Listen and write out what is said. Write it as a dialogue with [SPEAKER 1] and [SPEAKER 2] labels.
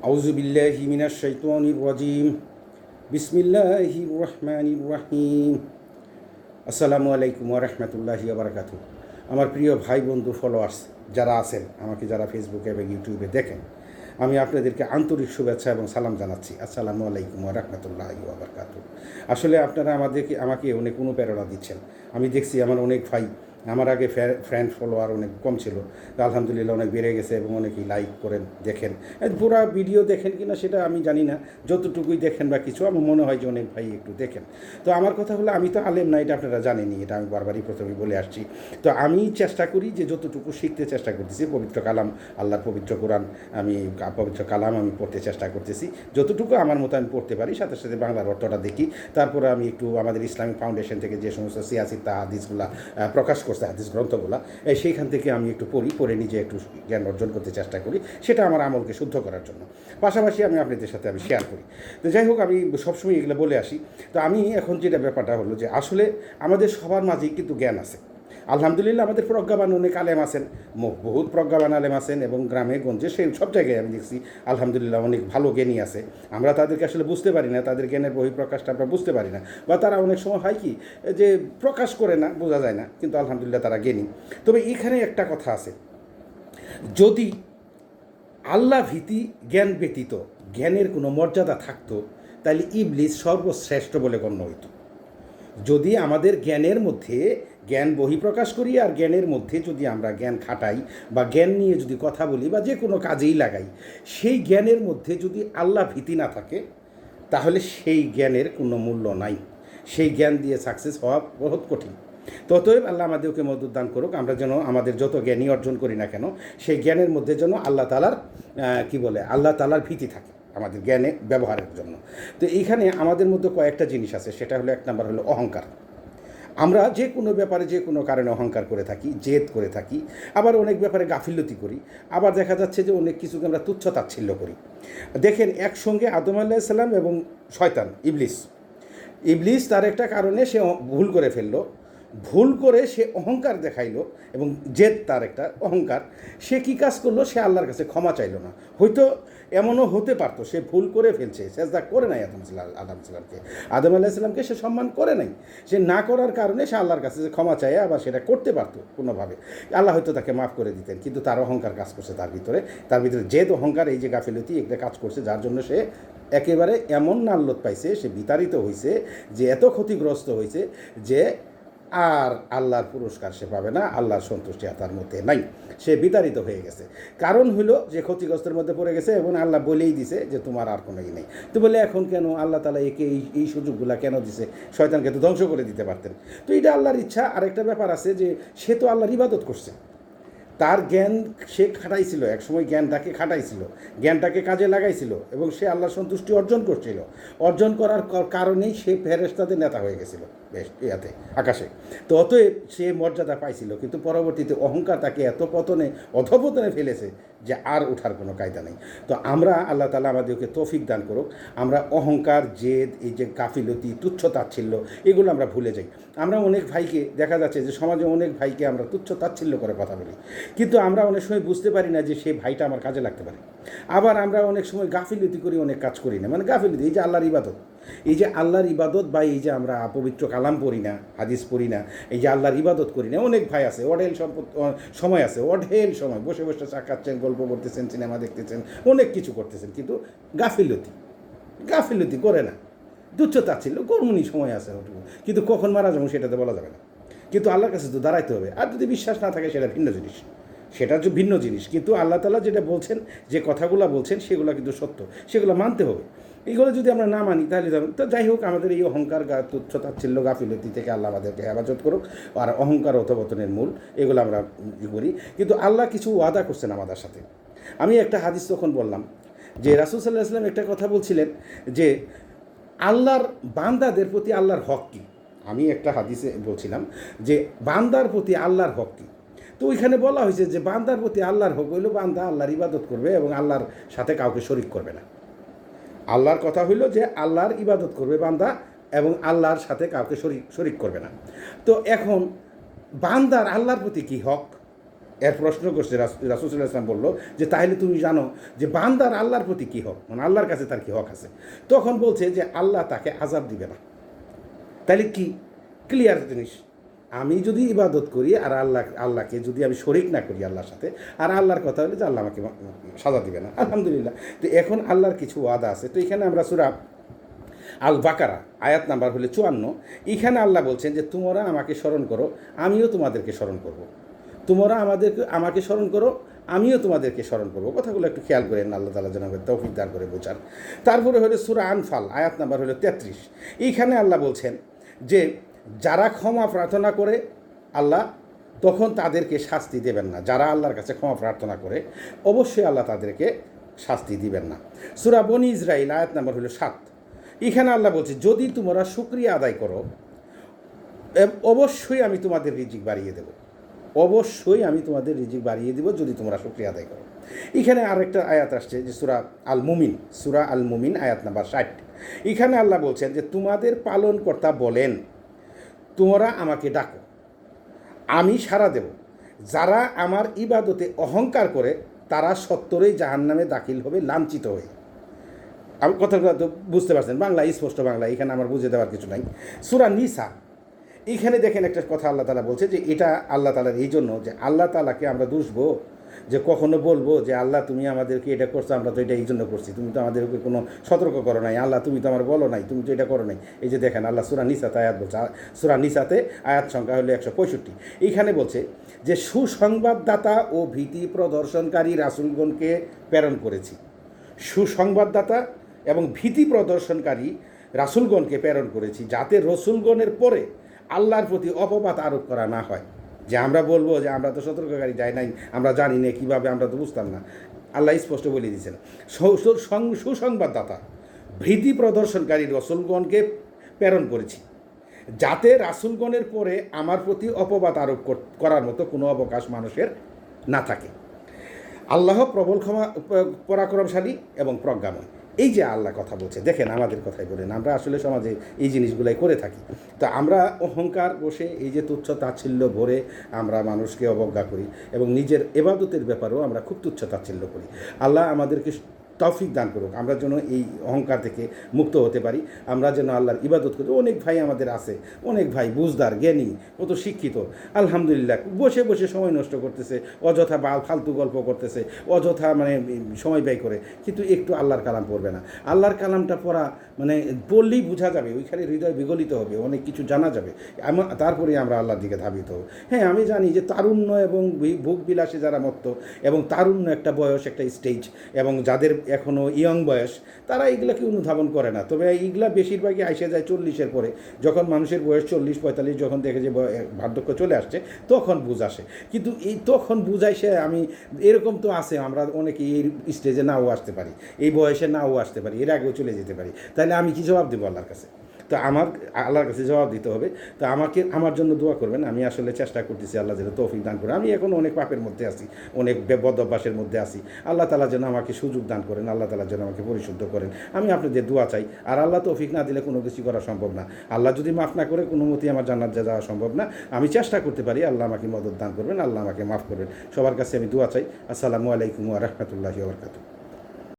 [SPEAKER 1] আউযু বিল্লাহি মিনাশ শাইতানির রাজিম। বিসমিল্লাহির রহমানির রহিম। আসসালামু আলাইকুম ওয়া রাহমাতুল্লাহি ওয়া বারাকাতুহু। আমার প্রিয় ভাই বন্ধু ফলোয়ার্স যারা আছেন, আমাকে যারা ফেসবুকে এবং ইউটিউবে দেখেন, আমি আপনাদেরকে আন্তরিক শুভেচ্ছা এবং সালাম জানাচ্ছি। আসসালামু আলাইকুম ওয়া রাহমাতুল্লাহি ওয়া বারাকাতুহু। আসলে আপনারা আমাকে অনেক অনুপ্রেরণা দিচ্ছেন। আমি দেখছি আমার অনেক ভাই, আমার আগে ফ্রেন্ড ফলোয়ার অনেক কম ছিল, আলহামদুলিল্লাহ অনেক বেড়ে গেছে এবং অনেকেই লাইক করেন, দেখেন। পুরা ভিডিও দেখেন কিনা সেটা আমি জানি না, যতটুকুই দেখেন বা কিছু আমার মনে হয় যে অনেক ভাই একটু দেখেন। তো আমার কথা হলো, আমি তো আলেম না, এটা আপনারা জানেনই, এটা আমি বারবারই প্রথমে বলে আসছি। তো আমি চেষ্টা করি যে যতটুকু শিখতে চেষ্টা করতেছি, পবিত্র কালাম, আল্লাহর পবিত্র কোরআন, আমি পবিত্র কালাম আমি পড়তে চেষ্টা করতেছি, যতটুকু আমার মতো আমি পড়তে পারি। সাথে সাথে বাংলার অর্থটা দেখি। তারপরে আমি একটু আমাদের ইসলামিক ফাউন্ডেশন থেকে যে সমস্ত সিয়াসিতা হাদিসগুলা প্রকাশ করছে, হাদিস গ্রন্থগুলা, সেইখান থেকে আমি একটু পড়ে নিজে একটু জ্ঞান অর্জন করতে চেষ্টা করি, সেটা আমার আমলকে শুদ্ধ করার জন্য। পাশাপাশি আমি আপনাদের সাথে আমি শেয়ার করি। তো যাই হোক, আমি সবসময় এগুলো বলে আসি। তো আমি এখন যেটা ব্যাপারটা হলো যে আসলে আমাদের সবার মাঝেই কিন্তু জ্ঞান আছে। আলহামদুলিল্লাহ আমাদের প্রজ্ঞাবান অনেক আলেম আছেন, বহুত প্রজ্ঞাবান আলেম আছেন, এবং গ্রামে গঞ্জে সেই সব জায়গায় আমি দেখছি আলহামদুলিল্লাহ অনেক ভালো জ্ঞানী আছে। আমরা তাদেরকে আসলে বুঝতে পারি না, তাদের জ্ঞানের বহিঃপ্রকাশটা আমরা বুঝতে পারি না, বা তারা অনেক সময় হয় কি যে প্রকাশ করে না, বোঝা যায় না, কিন্তু আলহামদুলিল্লাহ তারা জ্ঞানী। তবে এখানে একটা কথা আছে, যদি আল্লাহ ভীতি জ্ঞান ব্যতীত জ্ঞানের কোনো মর্যাদা থাকতো, তাহলে ইবলিস সর্বশ্রেষ্ঠ বলে গণ্য হইত। যদি আমাদের জ্ঞানের মধ্যে জ্ঞান বহিঃপ্রকাশ করি, আর জ্ঞানের মধ্যে যদি আমরা জ্ঞান খাটাই বা জ্ঞান নিয়ে যদি কথা বলি বা যে কোনো কাজেই লাগাই, সেই জ্ঞানের মধ্যে যদি আল্লাহ ভীতি না থাকে, তাহলে সেই জ্ঞানের কোনো মূল্য নাই। সেই জ্ঞান দিয়ে সাকসেস হওয়া বহুত কঠিন। ততএব আল্লাহ আমাদেরকে মদত দান করুক, আমরা যেন আমাদের যত জ্ঞানই অর্জন করি না কেন, সেই জ্ঞানের মধ্যে যেন আল্লাহ তাআলার আল্লাহ তাআলার ভীতি থাকে আমাদের জ্ঞানে ব্যবহারের জন্য। তো এইখানে আমাদের মধ্যে কয়েকটা জিনিস আছে, সেটা হলো, এক নাম্বার হলো অহংকার। আমরা যে কোনো ব্যাপারে যে কোনো কারণে অহংকার করে থাকি, জেদ করে থাকি, আবার অনেক ব্যাপারে গাফিলতি করি, আবার দেখা যাচ্ছে যে অনেক কিছুকে আমরা তুচ্ছ তাচ্ছিল্য করি। দেখেন, একসঙ্গে আদম আলাইহিস সালাম এবং শয়তান ইবলিস তার একটা কারণে সে ভুল করে ফেললো, ভুল করে সে অহংকার দেখাইলো, এবং জেদ তার একটা অহংকার, সে কী কাজ করলো, সে আল্লাহর কাছে ক্ষমা চাইলো না। হয়তো এমনও হতে পারতো সে ভুল করে ফেলছে, সেজদা করে নাই আদম আলাইহিস সালামকে সে সম্মান করে নাই, সে না করার কারণে সে আল্লাহর কাছে যে ক্ষমা চায়, আবার সেটা করতে পারতো কোনোভাবে, আল্লাহ হয়তো তাকে মাফ করে দিতেন, কিন্তু তার অহংকার কাজ করছে তার ভিতরে জেদ অহংকার, এই যে গাফিলতি, এটা কাজ করছে, যার জন্য সে একেবারে এমন নাল্লত পাইছে, সে বিতাড়িত হয়েছে, যে এত ক্ষতিগ্রস্ত হয়েছে যে আর আল্লাহর পুরস্কার সে পাবে না, আল্লাহর সন্তুষ্টি তার মধ্যে নাই, সে বিতাড়িত হয়ে গেছে। কারণ হইল যে ক্ষতিগ্রস্তের মধ্যে পড়ে গেছে, এবং আল্লাহ বলেই দিছে যে তোমার আর কোনো নেই। তো বলে এখন কেন আল্লাহ তাআলা একে এই সুযোগগুলো কেন দিছে? শয়তানকে তো ধ্বংস করে দিতে পারতেন। তো এটা আল্লাহর ইচ্ছা। আরেকটা ব্যাপার আছে যে সে তো আল্লাহর ইবাদত করছে, তার জ্ঞান সে খাটাইছিল, একসময় জ্ঞানটাকে খাটাইছিল, জ্ঞানটাকে কাজে লাগাইছিল, এবং সে আল্লাহর সন্তুষ্টি অর্জন করছিল। অর্জন করার কারণেই সে ফেরেশতাদের নেতা হয়ে গেছিল বেশ ইয়াতে আকাশে। তো অতএব সে মর্যাদা পাইছিল, কিন্তু পরবর্তীতে অহংকার তাকে এত অধপতনে ফেলেছে যে আর ওঠার কোনো কায়দা নেই। তো আমরা, আল্লাহ তাআলা আমাদেরকে তৌফিক দান করুক, আমরা অহংকার, জেদ, এই যে গাফিলতি, তুচ্ছ তাচ্ছিল্য, এগুলো আমরা ভুলে যাই। আমরা অনেক ভাইকে দেখা যাচ্ছে যে সমাজে অনেক ভাইকে আমরা তুচ্ছ তাচ্ছিল্য করে কথা বলি, কিন্তু আমরা অনেক সময় বুঝতে পারি না যে সেই ভাইটা আমার কাজে লাগতে পারে। আবার আমরা অনেক সময় গাফিলতি করি, অনেক কাজ করি না, মানে গাফিলতি, এই যে আল্লাহর ইবাদত, বা এই যে আমরা পবিত্র কালাম পড়ি না, হাদিস পড়ি না, এই যে আল্লাহর ইবাদত করি না। অনেক ভাই আছে অঢেল অঢেল সময় বসে বসে চা খাচ্ছেন, গল্প করতেছেন, সিনেমা দেখতেছেন, অনেক কিছু করতেছেন, কিন্তু গাফিলতি করে না, তুচ্ছ তাচ্ছিল্য কর্মণি সময় আছে ওটুকু, কিন্তু কখন মারা যাবো সেটাতে বলা যাবে না। কিন্তু আল্লাহর কাছে তো দাঁড়াইতে হবে, আর যদি বিশ্বাস না থাকে সেটা ভিন্ন জিনিস। কিন্তু আল্লাহ তাআলা যেটা বলছেন, যে কথাগুলো বলছেন, সেগুলো কিন্তু সত্য, সেগুলো মানতে হবে। এইগুলো যদি আমরা না মানি তাহলে তো যাই হোক, আমাদের এই অহংকার, তুচ্ছ তাচ্ছিল্য, গাফিলতি থেকে আল্লাহ আমাদেরকে হেফাজত করুক। আর অহংকার অধঃপতনের মূল, এগুলো আমরা করি। কিন্তু আল্লাহ কিছু ওয়াদা করছেন আমাদের সাথে। আমি একটা হাদিস তখন বললাম যে রাসূল সাল্লাল্লাহু আলাইহি ওয়াসাল্লাম একটা কথা বলছিলেন যে আল্লাহর বান্দাদের প্রতি আল্লাহর হক কী। আমি একটা হাদিসে বলছিলাম যে বান্দার প্রতি আল্লাহর হক কী। তো ওইখানে বলা হয়েছে যে বান্দার প্রতি আল্লাহর হক হইল, বান্দা আল্লাহর ইবাদত করবে এবং আল্লাহর সাথে কাউকে শরিক করবে না। আল্লাহর কথা হইল যে আল্লাহর ইবাদত করবে বান্দা, এবং আল্লাহর সাথে কাউকে শরিক করবে না। তো এখন বান্দার আল্লাহর প্রতি কী হক, এর প্রশ্ন করছে রাসূল সাল্লাল্লাহু আলাইহি ওয়াসাল্লাম বলল যে তাহলে তুমি জানো যে বান্দার আল্লাহর প্রতি কী হক, মানে আল্লাহর কাছে তার কী হক আছে। তখন বলছে যে আল্লাহ তাকে আযাব দিবে না। তাহলে কি ক্লিয়ার জিনিস, আমি যদি ইবাদত করি আর আল্লাহকে যদি আমি শরিক না করি আল্লাহর সাথে, আর আল্লাহর কথা হলে যে আল্লাহ আমাকে সাজা দিবে না, আলহামদুলিল্লাহ। তো এখন আল্লাহর কিছু ওয়াদা আছে। তো এখানে আমরা সূরা আল বাকারা আয়াত নাম্বার হলে 54, এখানে আল্লাহ বলছেন যে তোমরা আমাকে স্মরণ করো, আমিও তোমাদেরকে স্মরণ করব। তোমরা আমাকে স্মরণ করো, আমিও তোমাদেরকে স্মরণ করবো। কথাগুলো একটু খেয়াল করেন, আল্লাহ তাআলা যেন তৌফিক দান করে বোঝার। তারপরে হলো সূরা আনফাল আয়াত নাম্বার হলো 33, এইখানে আল্লাহ বলছেন যে যারা ক্ষমা প্রার্থনা করে আল্লাহ তখন তাদেরকে শাস্তি দেবেন না। যারা আল্লাহর কাছে ক্ষমা প্রার্থনা করে অবশ্যই আল্লাহ তাদেরকে শাস্তি দিবেন না। সূরা বনী ইসরাঈল আয়াত নাম্বার হলো 7, এখানে আল্লাহ বলছে যদি তোমরা শুকরিয়া আদায় করো অবশ্যই আমি তোমাদের রিজিক বাড়িয়ে দেব, অবশ্যই আমি তোমাদের রিজিক বাড়িয়ে দেব যদি তোমরা শুকরিয়া আদায় করো। এখানে আরেকটা আয়াত আসছে যে সূরা আল মুমিন আয়াত নাম্বার 60, এখানে আল্লাহ বলছেন যে তোমাদের পালনকর্তা বলেন তোমরা আমাকে ডাকো, আমি সাড়া দেব। যারা আমার ইবাদতে অহংকার করে তারা সত্তরেই জাহান্নামে দাখিল হবে লাঞ্ছিত হয়ে। আমি কথাটা তো বুঝতে পারছেন, বাংলা স্পষ্ট বাংলা, এখানে আমার বুঝে দেওয়ার কিছু নাই। সূরা নিসা, এইখানে দেখেন একটা কথা আল্লাহ তাআলা বলছে যে এটা আল্লাহ তাআলার এই জন্য যে আল্লাহ তাআলাকে আমরা দুষবো, যে কখনো বলবো যে আল্লাহ তুমি আমাদেরকে এটা করছো, আমরা তো এটা এই জন্য করছি, তুমি তো আমাদেরকে কোনো সতর্ক করো নাই, আল্লাহ তুমি তো আমার বলো নাই, তুমি তো এটা করো নাই। এই যে দেখেন আল্লাহ সূরা নিসাতে আয়াত বলছে, সূরা নিসাতে আয়াত সংখ্যা হলো 165, এইখানে বলছে যে সুসংবাদদাতা ও ভীতি প্রদর্শনকারী রাসূলগণকে প্রেরণ করেছি। সুসংবাদদাতা এবং ভীতি প্রদর্শনকারী রাসূলগণকে প্রেরণ করেছি যাতে রসুলগণের পরে আল্লাহর প্রতি অপবাদ আরোপ করা না হয়, যে আমরা বলবো যে আমরা তো সতর্ককারী যাই নাই, আমরা জানি না কীভাবে, আমরা তো বুঝতাম না। আল্লাহ স্পষ্ট বলে দিয়েছেন সুসংবাদদাতা ভীতি প্রদর্শনকারী রসুলগণকে প্রেরণ করেছি যাতে রাসূলগণের পরে আমার প্রতি অপবাদ আরোপ করার মতো কোনো অবকাশ মানুষের না থাকে। আল্লাহ প্রবল ক্ষমা পরাক্রমশালী এবং প্রজ্ঞাময়। এই যে আল্লাহ কথা বলছে, দেখেন আমাদের কথাই বলেন, আমরা আসলে সমাজে এই জিনিসগুলাই করে থাকি। তো আমরা অহংকার বসে এই যে তুচ্ছ তাচ্ছিল্য ভরে আমরা মানুষকে অবজ্ঞা করি এবং নিজের ইবাদতের ব্যাপারেও আমরা খুব তুচ্ছ তাচ্ছিল্য করি। আল্লাহ আমাদেরকে তৌফিক দান করুক, আমরা যেন এই অহংকার থেকে মুক্ত হতে পারি, আমরা যেন আল্লাহর ইবাদত করি। অনেক ভাই আমাদের আছে, অনেক ভাই বুঝদার জ্ঞানী, কত শিক্ষিত, আলহামদুলিল্লাহ বসে বসে সময় নষ্ট করতেছে, অযথা ফালতু গল্প করতেছে, অযথা মানে সময় ব্যয় করে, কিন্তু একটু আল্লাহর কালাম পড়বে না। আল্লাহর কালামটা পড়া মানে পড়লেই বোঝা যাবে, ওইখানে হৃদয় বিগলিত হবে, অনেক কিছু জানা যাবে, তারপরে আমরা আল্লাহর দিকে ধাবিত হব। হ্যাঁ, আমি জানি যে তারুণ্য এবং ভোগ বিলাসে যারা মত্ত, এবং তারুণ্য একটা বয়স, একটা স্টেজ, এবং যাদের এখনও ইয়ং বয়স তারা এইগুলাকে অনুধাবন করে না। তবে এইগুলা বেশিরভাগই আইসে যায় 40-এর পরে, যখন মানুষের বয়স 40-45, যখন দেখে যে বার্ধক্য চলে আসছে তখন বুঝ আসে। কিন্তু এই তখন বুঝাই সে আমি এরকম তো আছে, আমরা অনেকে এই স্টেজে নাও আসতে পারি, এই বয়সে নাও আসতে পারি, এর আগেও চলে যেতে পারি। তাহলে আমি কি জবাব দেবো আল্লাহর কাছে? তো আমার আল্লাহর কাছে জবাব দিতে হবে। তো আমার জন্য দোয়া করবেন। আমি আসলে চেষ্টা করতেছি আল্লাহ যেন তৌফিক দান করে। আমি এখন অনেক পাপের মধ্যে আছি, অনেক বদ অভ্যাসের মধ্যে আছি। আল্লাহ তাআলা যেন আমাকে সুযোগ দান করেন, আল্লাহ তাআলা যেন আমাকে পরিশুদ্ধ করেন। আমি আপনাদের দোয়া চাই। আর আল্লাহ তৌফিক না দিলে কোনো কিছু করা সম্ভব না। আল্লাহ যদি মাফ না করে কোনো মতেই আমার জান্নাত যাওয়া সম্ভব না। আমি চেষ্টা করতে পারি, আল্লাহ আমাকে মদত দান করবেন, আল্লাহ আমাকে মাফ করবেন। সবার কাছে আমি দোয়া চাই। আসসালামু আলাইকুম ওয়া রাহমাতুল্লাহি ওয়া বারাকাতুহু।